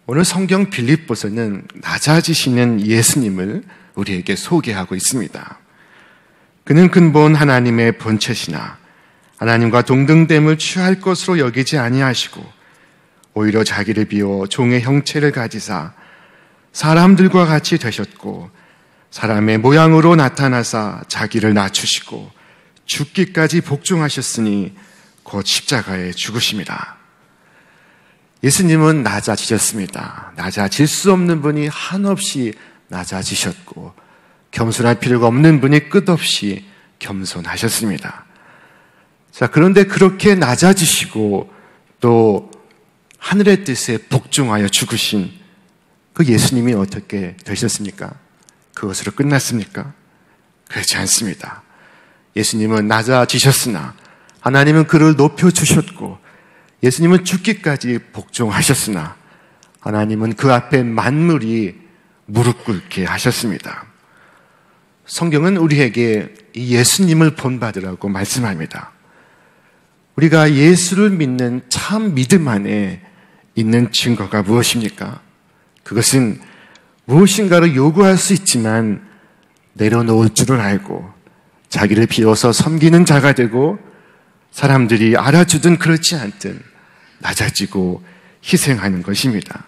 오늘 성경 빌립보서는 낮아지시는 예수님을 우리에게 소개하고 있습니다. 그는 근본 하나님의 본체시나 하나님과 동등됨을 취할 것으로 여기지 아니하시고 오히려 자기를 비워 종의 형체를 가지사 사람들과 같이 되셨고 사람의 모양으로 나타나사 자기를 낮추시고 죽기까지 복종하셨으니 곧 십자가에 죽으심이라. 예수님은 낮아지셨습니다. 낮아질 수 없는 분이 한없이 낮아지셨고 겸손할 필요가 없는 분이 끝없이 겸손하셨습니다. 자, 그런데 그렇게 낮아지시고 또 하늘의 뜻에 복종하여 죽으신 그 예수님이 어떻게 되셨습니까? 그것으로 끝났습니까? 그렇지 않습니다. 예수님은 낮아지셨으나 하나님은 그를 높여주셨고 예수님은 죽기까지 복종하셨으나 하나님은 그 앞에 만물이 무릎 꿇게 하셨습니다. 성경은 우리에게 이 예수님을 본받으라고 말씀합니다. 우리가 예수를 믿는 참 믿음 안에 있는 증거가 무엇입니까? 그것은 무엇인가를 요구할 수 있지만 내려놓을 줄을 알고 자기를 비워서 섬기는 자가 되고 사람들이 알아주든 그렇지 않든 낮아지고 희생하는 것입니다.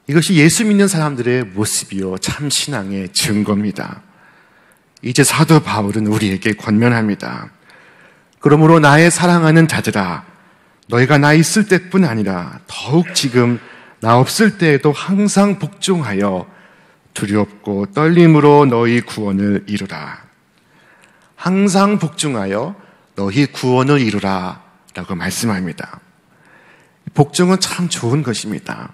이것이 예수 믿는 사람들의 모습이요 참 신앙의 증거입니다. 이제 사도 바울은 우리에게 권면합니다. 그러므로 나의 사랑하는 자들아, 너희가 나 있을 때뿐 아니라 더욱 지금 나 없을 때에도 항상 복종하여 두렵고 떨림으로 너희 구원을 이루라. 항상 복종하여 너희 구원을 이루라 라고 말씀합니다. 복종은 참 좋은 것입니다.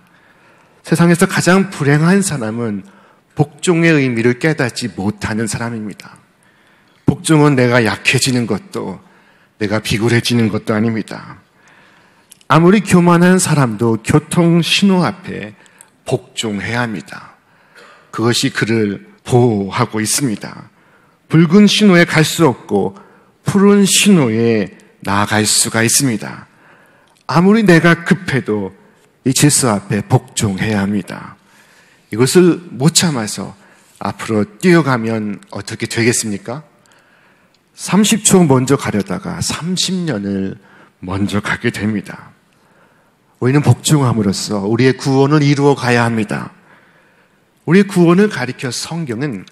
세상에서 가장 불행한 사람은 복종의 의미를 깨닫지 못하는 사람입니다. 복종은 내가 약해지는 것도 내가 비굴해지는 것도 아닙니다. 아무리 교만한 사람도 교통 신호 앞에 복종해야 합니다. 그것이 그를 보호하고 있습니다. 붉은 신호에 갈 수 없고 푸른 신호에 나아갈 수가 있습니다. 아무리 내가 급해도 이 질서 앞에 복종해야 합니다. 이것을 못 참아서 앞으로 뛰어가면 어떻게 되겠습니까? 30초 먼저 가려다가 30년을 먼저 가게 됩니다. 우리는 복종함으로써 우리의 구원을 이루어 가야 합니다. 우리의 구원을 가리켜 성경은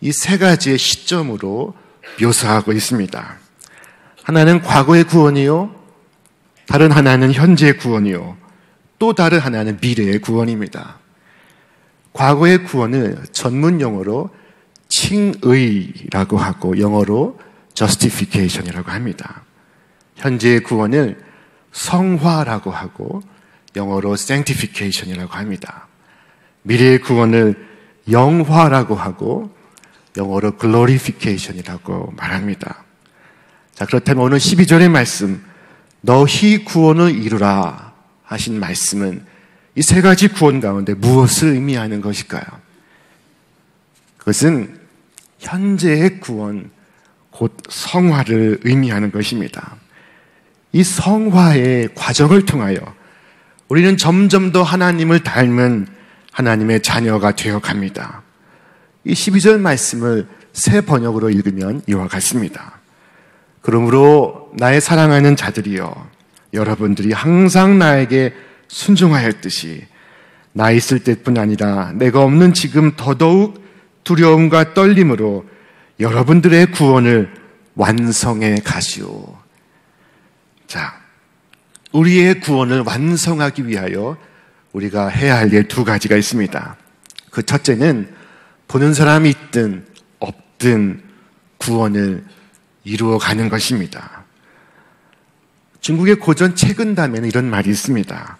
이 세 가지의 시점으로 묘사하고 있습니다. 하나는 과거의 구원이요, 다른 하나는 현재의 구원이요, 또 다른 하나는 미래의 구원입니다. 과거의 구원을 전문 용어로 칭의라고 하고 영어로 justification이라고 합니다. 현재의 구원을 성화라고 하고 영어로 sanctification이라고 합니다. 미래의 구원을 영화라고 하고 영어로 glorification이라고 말합니다. 자, 그렇다면 오늘 12절의 말씀, 너희 구원을 이루라 하신 말씀은 이 세 가지 구원 가운데 무엇을 의미하는 것일까요? 그것은 현재의 구원, 곧 성화를 의미하는 것입니다. 이 성화의 과정을 통하여 우리는 점점 더 하나님을 닮은 하나님의 자녀가 되어 갑니다. 이 12절 말씀을 새 번역으로 읽으면 이와 같습니다. 그러므로 나의 사랑하는 자들이여, 여러분들이 항상 나에게 순종하였듯이 나 있을 때뿐 아니라 내가 없는 지금 더더욱 두려움과 떨림으로 여러분들의 구원을 완성해 가시오. 자, 우리의 구원을 완성하기 위하여 우리가 해야 할 일 두 가지가 있습니다. 그 첫째는 보는 사람이 있든 없든 구원을 이루어가는 것입니다. 중국의 고전 책은담에는 이런 말이 있습니다.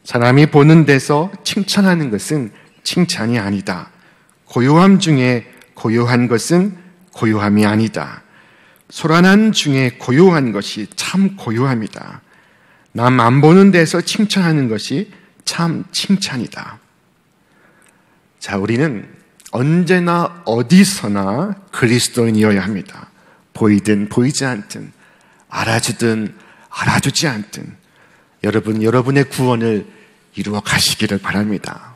사람이 보는 데서 칭찬하는 것은 칭찬이 아니다. 고요함 중에 고요한 것은 고요함이 아니다. 소란한 중에 고요한 것이 참 고요함이다. 남 안 보는 데서 칭찬하는 것이 참 칭찬이다. 자, 우리는 언제나 어디서나 그리스도인이어야 합니다. 보이든 보이지 않든, 알아주든 알아주지 않든, 여러분의 구원을 이루어 가시기를 바랍니다.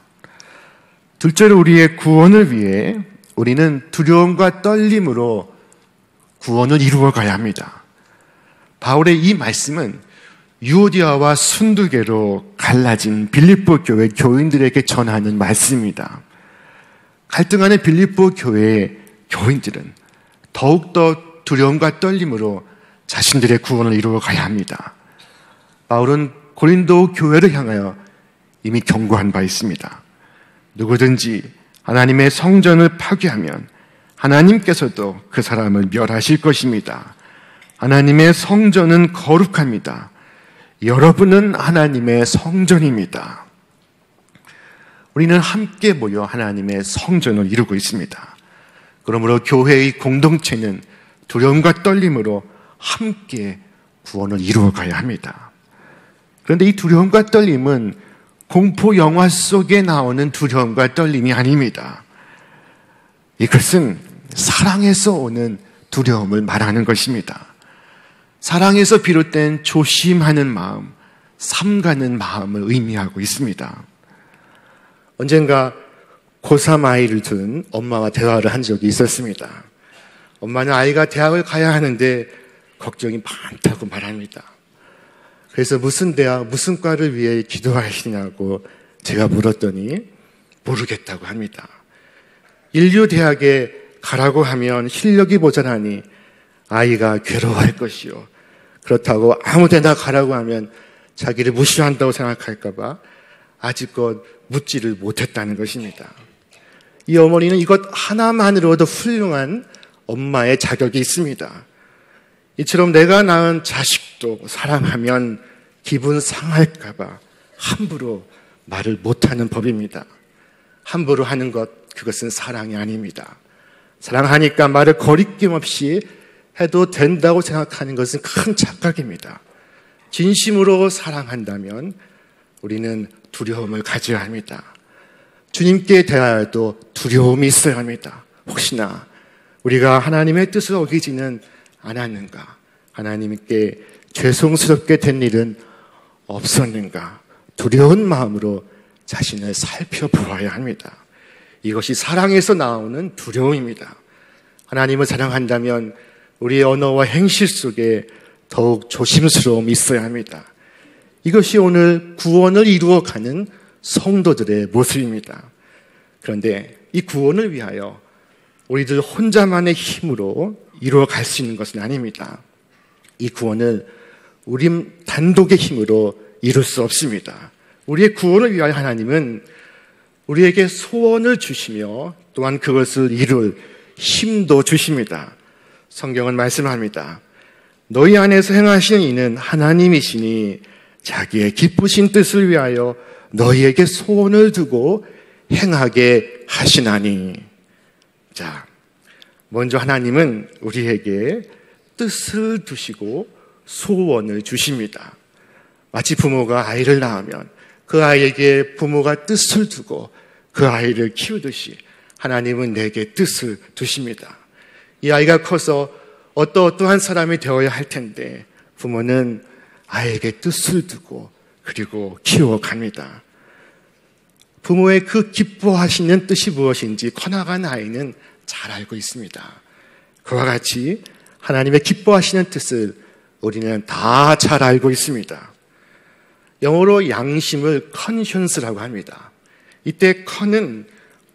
둘째로 우리의 구원을 위해 우리는 두려움과 떨림으로 구원을 이루어 가야 합니다. 바울의 이 말씀은 유오디아와 순두개로 갈라진 빌립보 교회 교인들에게 전하는 말씀입니다. 갈등하는 빌립보 교회의 교인들은 더욱더 두려움과 떨림으로 자신들의 구원을 이루어 가야 합니다. 바울은 고린도 교회를 향하여 이미 경고한 바 있습니다. 누구든지 하나님의 성전을 파괴하면 하나님께서도 그 사람을 멸하실 것입니다. 하나님의 성전은 거룩합니다. 여러분은 하나님의 성전입니다. 우리는 함께 모여 하나님의 성전을 이루고 있습니다. 그러므로 교회의 공동체는 두려움과 떨림으로 함께 구원을 이루어 가야 합니다. 그런데 이 두려움과 떨림은 공포 영화 속에 나오는 두려움과 떨림이 아닙니다. 이것은 사랑에서 오는 두려움을 말하는 것입니다. 사랑에서 비롯된 조심하는 마음, 삼가는 마음을 의미하고 있습니다. 언젠가 고3 아이를 둔 엄마와 대화를 한 적이 있었습니다. 엄마는 아이가 대학을 가야 하는데 걱정이 많다고 말합니다. 그래서 무슨 대학, 무슨 과를 위해 기도하시냐고 제가 물었더니 모르겠다고 합니다. 인류대학에 가라고 하면 실력이 모자라니 아이가 괴로워할 것이요. 그렇다고 아무 데나 가라고 하면 자기를 무시한다고 생각할까봐 아직껏 묻지를 못했다는 것입니다. 이 어머니는 이것 하나만으로도 훌륭한 엄마의 자격이 있습니다. 이처럼 내가 낳은 자식도 사랑하면 기분 상할까봐 함부로 말을 못하는 법입니다. 함부로 하는 것, 그것은 사랑이 아닙니다. 사랑하니까 말을 거리낌 없이 해도 된다고 생각하는 것은 큰 착각입니다. 진심으로 사랑한다면 우리는 두려움을 가져야 합니다. 주님께 대하여도 두려움이 있어야 합니다. 혹시나 우리가 하나님의 뜻을 어기지는 않았는가? 하나님께 죄송스럽게 된 일은 없었는가? 두려운 마음으로 자신을 살펴보아야 합니다. 이것이 사랑에서 나오는 두려움입니다. 하나님을 사랑한다면 우리의 언어와 행실 속에 더욱 조심스러움이 있어야 합니다. 이것이 오늘 구원을 이루어가는 성도들의 모습입니다. 그런데 이 구원을 위하여 우리들 혼자만의 힘으로 이루어갈 수 있는 것은 아닙니다. 이 구원을 우리 단독의 힘으로 이룰 수 없습니다. 우리의 구원을 위하여 하나님은 우리에게 소원을 주시며 또한 그것을 이룰 힘도 주십니다. 성경은 말씀합니다. 너희 안에서 행하시는 이는 하나님이시니 자기의 기쁘신 뜻을 위하여 너희에게 소원을 두고 행하게 하시나니. 자, 먼저 하나님은 우리에게 뜻을 두시고 소원을 주십니다. 마치 부모가 아이를 낳으면 그 아이에게 부모가 뜻을 두고 그 아이를 키우듯이 하나님은 내게 뜻을 두십니다. 이 아이가 커서 어떠한 사람이 되어야 할 텐데 부모는 아이에게 뜻을 두고 그리고 키워갑니다. 부모의 그 기뻐하시는 뜻이 무엇인지 커나간 아이는 잘 알고 있습니다. 그와 같이 하나님의 기뻐하시는 뜻을 우리는 다 잘 알고 있습니다. 영어로 양심을 conscience라고 합니다. 이때 con은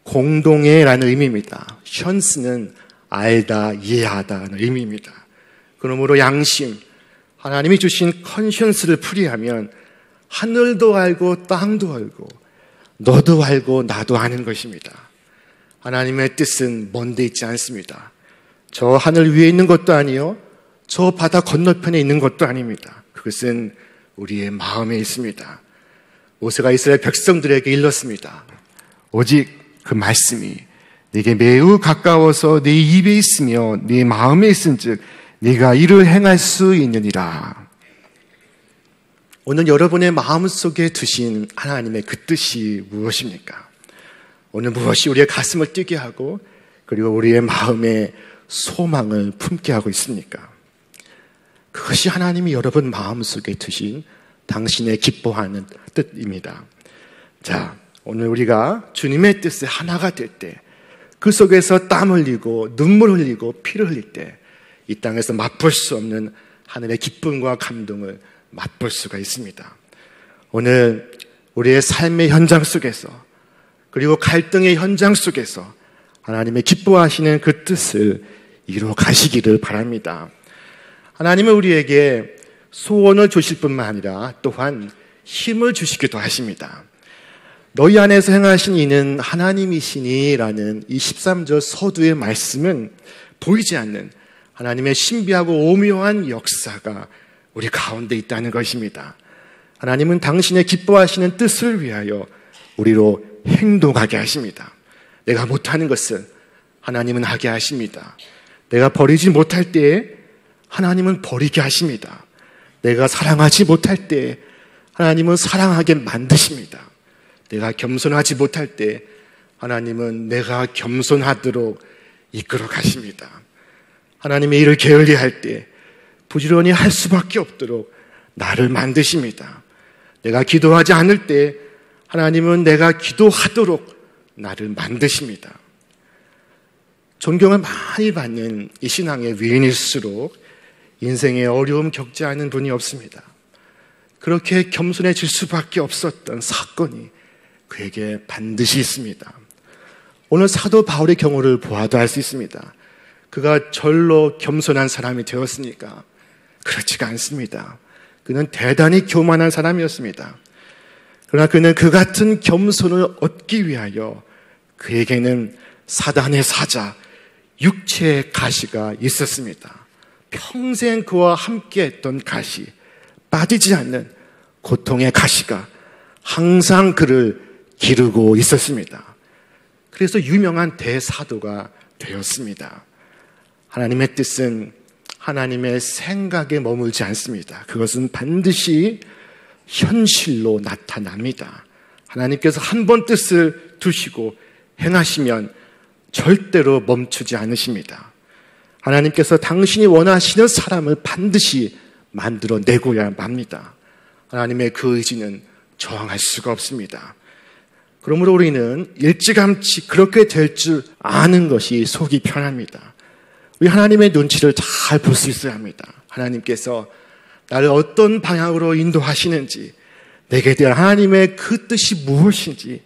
공동의라는 의미입니다. science는 알다, 이해하다는 의미입니다. 그러므로 양심, 하나님이 주신 conscience를 풀이하면 하늘도 알고 땅도 알고 너도 알고 나도 아는 것입니다. 하나님의 뜻은 먼데 있지 않습니다. 저 하늘 위에 있는 것도 아니요, 저 바다 건너편에 있는 것도 아닙니다. 그것은 우리의 마음에 있습니다. 모세가 이스라엘 백성들에게 일렀습니다. 오직 그 말씀이 네게 매우 가까워서 네 입에 있으며 네 마음에 있은즉 네가 이를 행할 수 있느니라. 오늘 여러분의 마음속에 두신 하나님의 그 뜻이 무엇입니까? 오늘 무엇이 우리의 가슴을 뛰게 하고 그리고 우리의 마음에 소망을 품게 하고 있습니까? 그것이 하나님이 여러분 마음속에 두신 당신의 기뻐하는 뜻입니다. 자, 오늘 우리가 주님의 뜻에 하나가 될 때, 그 속에서 땀 흘리고 눈물 흘리고 피를 흘릴 때 이 땅에서 맛볼 수 없는 하늘의 기쁨과 감동을 맛볼 수가 있습니다. 오늘 우리의 삶의 현장 속에서, 그리고 갈등의 현장 속에서 하나님의 기뻐하시는 그 뜻을 이루어 가시기를 바랍니다. 하나님은 우리에게 소원을 주실 뿐만 아니라 또한 힘을 주시기도 하십니다. 너희 안에서 행하신 이는 하나님이시니 라는 이 13절 서두의 말씀은 보이지 않는 하나님의 신비하고 오묘한 역사가 우리 가운데 있다는 것입니다. 하나님은 당신의 기뻐하시는 뜻을 위하여 우리로 행동하게 하십니다. 내가 못하는 것은 하나님은 하게 하십니다. 내가 버리지 못할 때에 하나님은 버리게 하십니다. 내가 사랑하지 못할 때에 하나님은 사랑하게 만드십니다. 내가 겸손하지 못할 때 하나님은 내가 겸손하도록 이끌어 가십니다. 하나님의 일을 게을리할 때 부지런히 할 수밖에 없도록 나를 만드십니다. 내가 기도하지 않을 때 하나님은 내가 기도하도록 나를 만드십니다. 존경을 많이 받는 이 신앙의 위인일수록 인생에 어려움 겪지 않은 분이 없습니다. 그렇게 겸손해질 수밖에 없었던 사건이 그에게 반드시 있습니다. 오늘 사도 바울의 경우를 보아도 알 수 있습니다. 그가 절로 겸손한 사람이 되었으니까 그렇지가 않습니다. 그는 대단히 교만한 사람이었습니다. 그러나 그는 그 같은 겸손을 얻기 위하여 그에게는 사단의 사자, 육체의 가시가 있었습니다. 평생 그와 함께했던 가시, 빠지지 않는 고통의 가시가 항상 그를 기르고 있었습니다. 그래서 유명한 대사도가 되었습니다. 하나님의 뜻은 하나님의 생각에 머물지 않습니다. 그것은 반드시 현실로 나타납니다. 하나님께서 한 번 뜻을 두시고 행하시면 절대로 멈추지 않으십니다. 하나님께서 당신이 원하시는 사람을 반드시 만들어내고야 맙니다. 하나님의 그 의지는 저항할 수가 없습니다. 그러므로 우리는 일찌감치 그렇게 될 줄 아는 것이 속이 편합니다. 우리 하나님의 눈치를 잘 볼 수 있어야 합니다. 하나님께서 나를 어떤 방향으로 인도하시는지, 내게 대한 하나님의 그 뜻이 무엇인지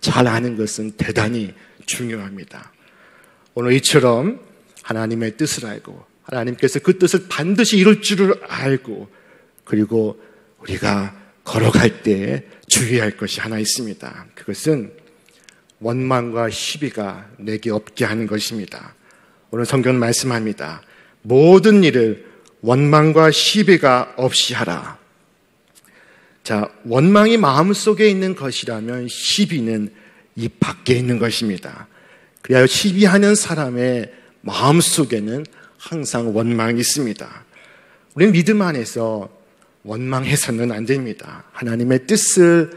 잘 아는 것은 대단히 중요합니다. 오늘 이처럼 하나님의 뜻을 알고 하나님께서 그 뜻을 반드시 이룰 줄을 알고, 그리고 우리가 걸어갈 때 주의할 것이 하나 있습니다. 그것은 원망과 시비가 내게 없게 하는 것입니다. 오늘 성경은 말씀합니다. 모든 일을 원망과 시비가 없이 하라. 자, 원망이 마음속에 있는 것이라면 시비는 입 밖에 있는 것입니다. 그래야 시비하는 사람의 마음속에는 항상 원망이 있습니다. 우리는 믿음 안에서 원망해서는 안 됩니다. 하나님의 뜻을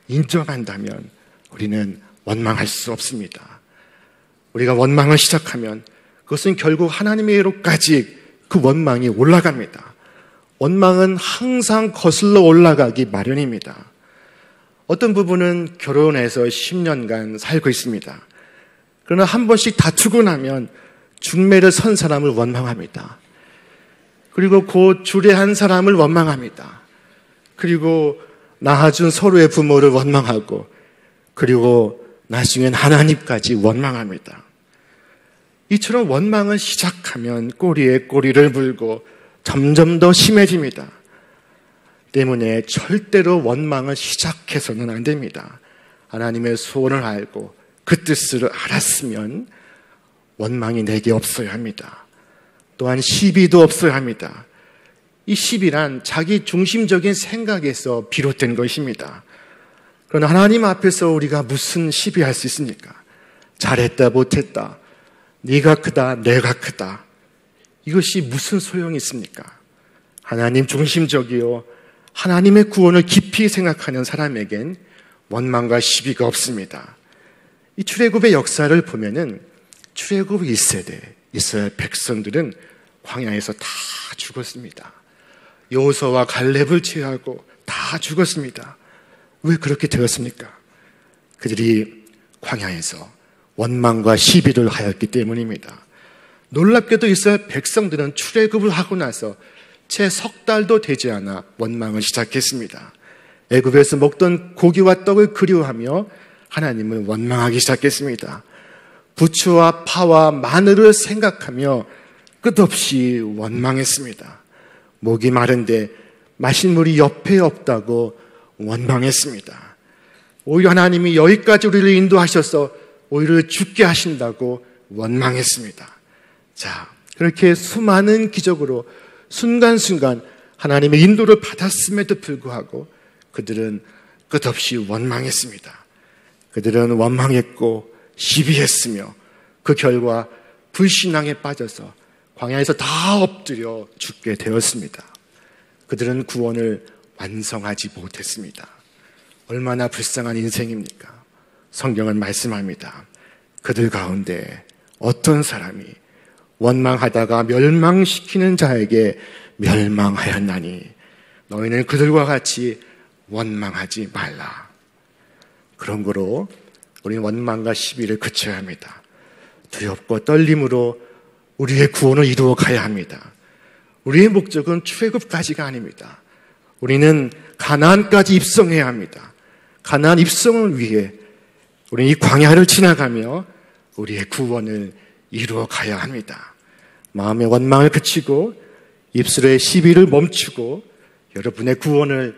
인정한다면 우리는 원망할 수 없습니다. 우리가 원망을 시작하면 그것은 결국 하나님의 의로까지 그 원망이 올라갑니다. 원망은 항상 거슬러 올라가기 마련입니다. 어떤 부부는 결혼해서 10년간 살고 있습니다. 그러나 한 번씩 다투고 나면 중매를 선 사람을 원망합니다. 그리고 곧 주례한 사람을 원망합니다. 그리고 낳아준 서로의 부모를 원망하고, 그리고 나중엔 하나님까지 원망합니다. 이처럼 원망을 시작하면 꼬리에 꼬리를 물고 점점 더 심해집니다. 때문에 절대로 원망을 시작해서는 안 됩니다. 하나님의 소원을 알고 그 뜻을 알았으면 원망이 내게 없어야 합니다. 또한 시비도 없어야 합니다. 이 시비란 자기 중심적인 생각에서 비롯된 것입니다. 그러나 하나님 앞에서 우리가 무슨 시비할 수 있습니까? 잘했다 못했다, 네가 크다 내가 크다, 이것이 무슨 소용이 있습니까? 하나님 중심적이요 하나님의 구원을 깊이 생각하는 사람에겐 원망과 시비가 없습니다. 이 출애굽의 역사를 보면은 출애굽 1세대 이스라엘 백성들은 광야에서 다 죽었습니다. 여호수아와 갈렙을 제외하고 다 죽었습니다. 왜 그렇게 되었습니까? 그들이 광야에서 원망과 시비를 하였기 때문입니다. 놀랍게도 이스라엘 백성들은 출애굽을 하고 나서 채 석 달도 되지 않아 원망을 시작했습니다. 애굽에서 먹던 고기와 떡을 그리워하며 하나님을 원망하기 시작했습니다. 부추와 파와 마늘을 생각하며 끝없이 원망했습니다. 목이 마른데 마실 물이 옆에 없다고 원망했습니다. 오히려 하나님이 여기까지 우리를 인도하셔서 오히려 죽게 하신다고 원망했습니다. 자, 그렇게 수많은 기적으로 순간순간 하나님의 인도를 받았음에도 불구하고 그들은 끝없이 원망했습니다. 그들은 원망했고 시비했으며 그 결과 불신앙에 빠져서 광야에서 다 엎드려 죽게 되었습니다. 그들은 구원을 완성하지 못했습니다. 얼마나 불쌍한 인생입니까? 성경은 말씀합니다. 그들 가운데 어떤 사람이 원망하다가 멸망시키는 자에게 멸망하였나니 너희는 그들과 같이 원망하지 말라. 그런 거로 우리는 원망과 시비를 그쳐야 합니다. 두렵고 떨림으로 우리의 구원을 이루어 가야 합니다. 우리의 목적은 출애굽까지가 아닙니다. 우리는 가나안까지 입성해야 합니다. 가나안 입성을 위해 우리는 이 광야를 지나가며 우리의 구원을 이루어 가야 합니다. 마음의 원망을 그치고 입술의 시비를 멈추고 여러분의 구원을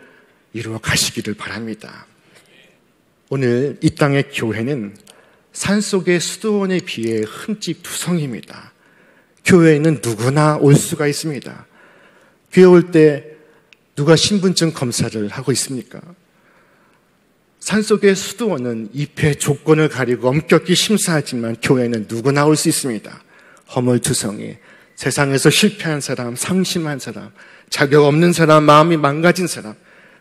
이루어 가시기를 바랍니다. 오늘 이 땅의 교회는 산속의 수도원에 비해 흠집 투성입니다. 교회에는 누구나 올 수가 있습니다. 교회 올 때 누가 신분증 검사를 하고 있습니까? 산속의 수도원은 입회 조건을 가리고 엄격히 심사하지만 교회는 누구나 올 수 있습니다. 허물투성이, 세상에서 실패한 사람, 상심한 사람, 자격 없는 사람, 마음이 망가진 사람,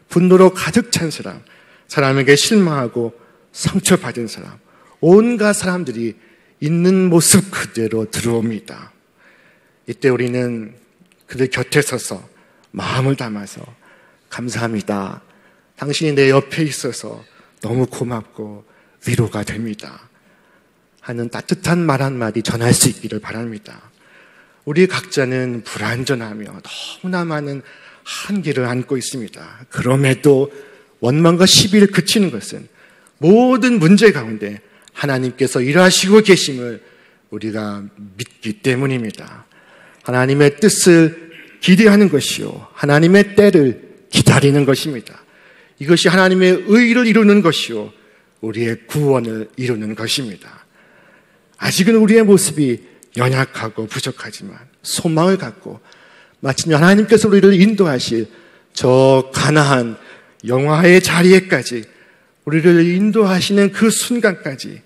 분노로 가득 찬 사람, 사람에게 실망하고 상처받은 사람, 온갖 사람들이 있는 모습 그대로 들어옵니다. 이때 우리는 그들 곁에 서서 마음을 담아서 감사합니다. 당신이 내 옆에 있어서 너무 고맙고 위로가 됩니다. 하는 따뜻한 말 한마디 전할 수 있기를 바랍니다. 우리 각자는 불완전하며 너무나 많은 한계를 안고 있습니다. 그럼에도 원망과 시비를 그치는 것은 모든 문제 가운데 하나님께서 일하시고 계심을 우리가 믿기 때문입니다. 하나님의 뜻을 기대하는 것이요, 하나님의 때를 기다리는 것입니다. 이것이 하나님의 의를 이루는 것이요, 우리의 구원을 이루는 것입니다. 아직은 우리의 모습이 연약하고 부족하지만 소망을 갖고 마침내 하나님께서 우리를 인도하실 저 가나안 영화의 자리에까지 우리를 인도하시는 그 순간까지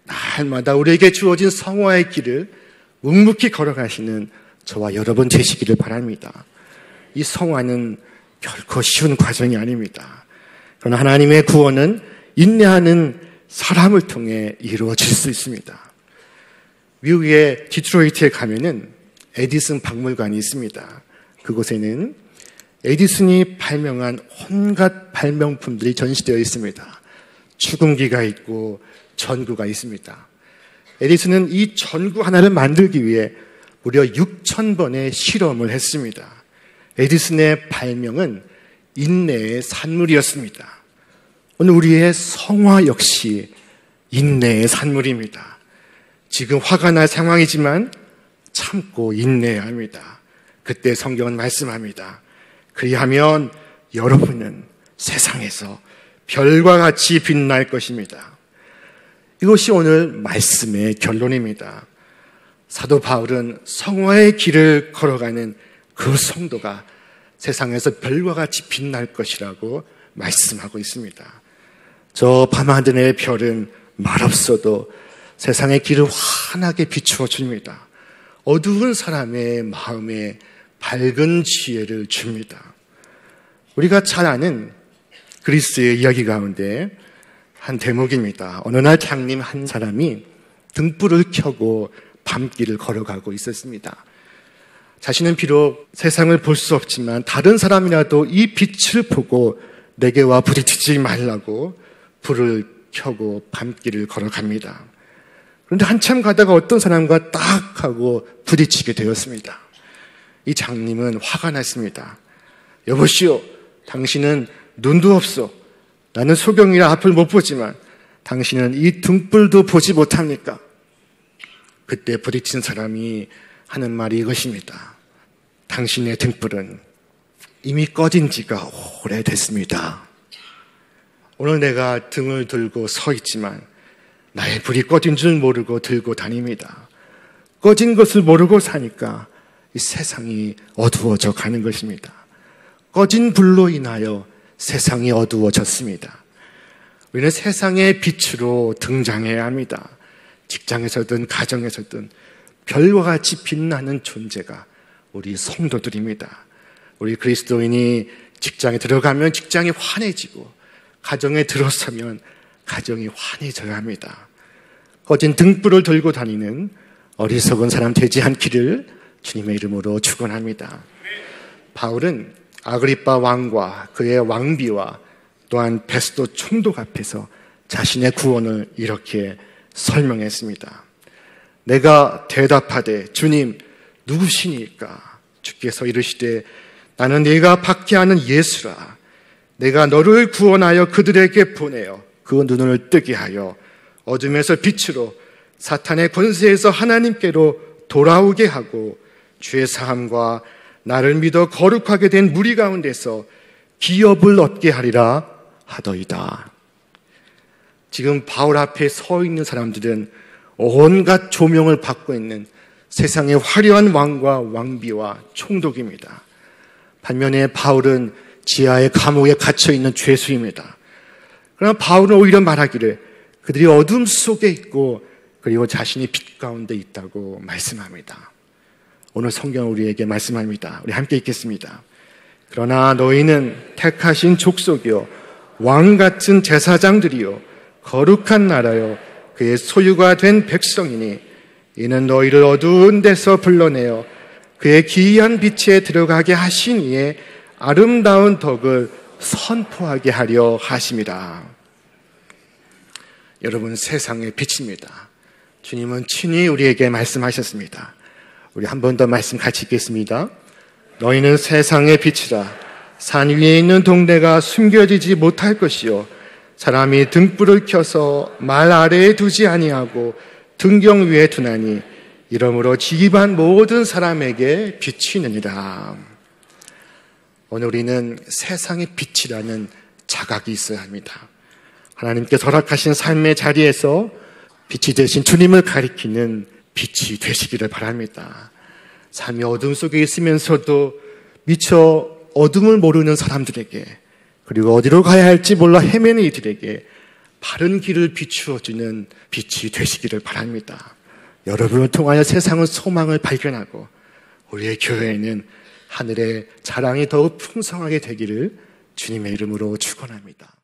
날마다 우리에게 주어진 성화의 길을 묵묵히 걸어가시는 저와 여러분 되시기를 바랍니다. 이 성화는 결코 쉬운 과정이 아닙니다. 그러나 하나님의 구원은 인내하는 사람을 통해 이루어질 수 있습니다. 미국의 디트로이트에 가면은 에디슨 박물관이 있습니다. 그곳에는 에디슨이 발명한 온갖 발명품들이 전시되어 있습니다. 축음기가 있고 전구가 있습니다. 에디슨은 이 전구 하나를 만들기 위해 무려 6,000번의 실험을 했습니다. 에디슨의 발명은 인내의 산물이었습니다. 오늘 우리의 성화 역시 인내의 산물입니다. 지금 화가 날 상황이지만 참고 인내해야 합니다. 그때 성경은 말씀합니다. 그리하면 여러분은 세상에서 별과 같이 빛날 것입니다. 이것이 오늘 말씀의 결론입니다. 사도 바울은 성화의 길을 걸어가는 그 성도가 세상에서 별과 같이 빛날 것이라고 말씀하고 있습니다. 저 밤하늘의 별은 말없어도 세상의 길을 환하게 비추어 줍니다. 어두운 사람의 마음에 밝은 지혜를 줍니다. 우리가 잘 아는 그리스의 이야기 가운데 한 대목입니다. 어느 날 장님 한 사람이 등불을 켜고 밤길을 걸어가고 있었습니다. 자신은 비록 세상을 볼 수 없지만 다른 사람이라도 이 빛을 보고 내게 와 부딪히지 말라고 불을 켜고 밤길을 걸어갑니다. 그런데 한참 가다가 어떤 사람과 딱 하고 부딪히게 되었습니다. 이 장님은 화가 났습니다. 여보시오, 당신은 눈도 없소. 나는 소경이라 앞을 못 보지만 당신은 이 등불도 보지 못합니까? 그때 부딪힌 사람이 하는 말이 이것입니다. 당신의 등불은 이미 꺼진 지가 오래됐습니다. 오늘 내가 등을 들고 서 있지만 나의 불이 꺼진 줄 모르고 들고 다닙니다. 꺼진 것을 모르고 사니까 이 세상이 어두워져 가는 것입니다. 꺼진 불로 인하여 세상이 어두워졌습니다. 우리는 세상의 빛으로 등장해야 합니다. 직장에서든 가정에서든 별과 같이 빛나는 존재가 우리 성도들입니다. 우리 그리스도인이 직장에 들어가면 직장이 환해지고 가정에 들어서면 가정이 환해져야 합니다. 꺼진 등불을 들고 다니는 어리석은 사람 되지 않기를 주님의 이름으로 축원합니다. 바울은 아그리빠 왕과 그의 왕비와 또한 베스도 총독 앞에서 자신의 구원을 이렇게 설명했습니다. 내가 대답하되 주님 누구시니까? 주께서 이르시되 나는 네가 박해하는 예수라. 내가 너를 구원하여 그들에게 보내어 그 눈을 뜨게 하여 어둠에서 빛으로 사탄의 권세에서 하나님께로 돌아오게 하고 죄 사함과 나를 믿어 거룩하게 된 무리 가운데서 기업을 얻게 하리라 하더이다. 지금 바울 앞에 서 있는 사람들은 온갖 조명을 받고 있는 세상의 화려한 왕과 왕비와 총독입니다. 반면에 바울은 지하의 감옥에 갇혀 있는 죄수입니다. 그러나 바울은 오히려 말하기를 그들이 어둠 속에 있고 그리고 자신이 빛 가운데 있다고 말씀합니다. 오늘 성경은 우리에게 말씀합니다. 우리 함께 읽겠습니다. 그러나 너희는 택하신 족속이요 왕 같은 제사장들이요 거룩한 나라요 그의 소유가 된 백성이니 이는 너희를 어두운 데서 불러내어 그의 기이한 빛에 들어가게 하신 이의 아름다운 덕을 선포하게 하려 하심이라. 여러분, 세상의 빛입니다. 주님은 친히 우리에게 말씀하셨습니다. 우리 한 번 더 말씀 같이 읽겠습니다. 너희는 세상의 빛이라. 산 위에 있는 동네가 숨겨지지 못할 것이요 사람이 등불을 켜서 말 아래에 두지 아니하고 등경 위에 두나니 이러므로 지기반 모든 사람에게 비치느니라. 오늘 우리는 세상의 빛이라는 자각이 있어야 합니다. 하나님께서 허락하신 삶의 자리에서 빛이 되신 주님을 가리키는 빛이 되시기를 바랍니다. 삶이 어둠 속에 있으면서도 미처 어둠을 모르는 사람들에게 그리고 어디로 가야 할지 몰라 헤매는 이들에게 바른 길을 비추어주는 빛이 되시기를 바랍니다. 여러분을 통하여 세상은 소망을 발견하고 우리의 교회에는 하늘의 자랑이 더욱 풍성하게 되기를 주님의 이름으로 축원합니다.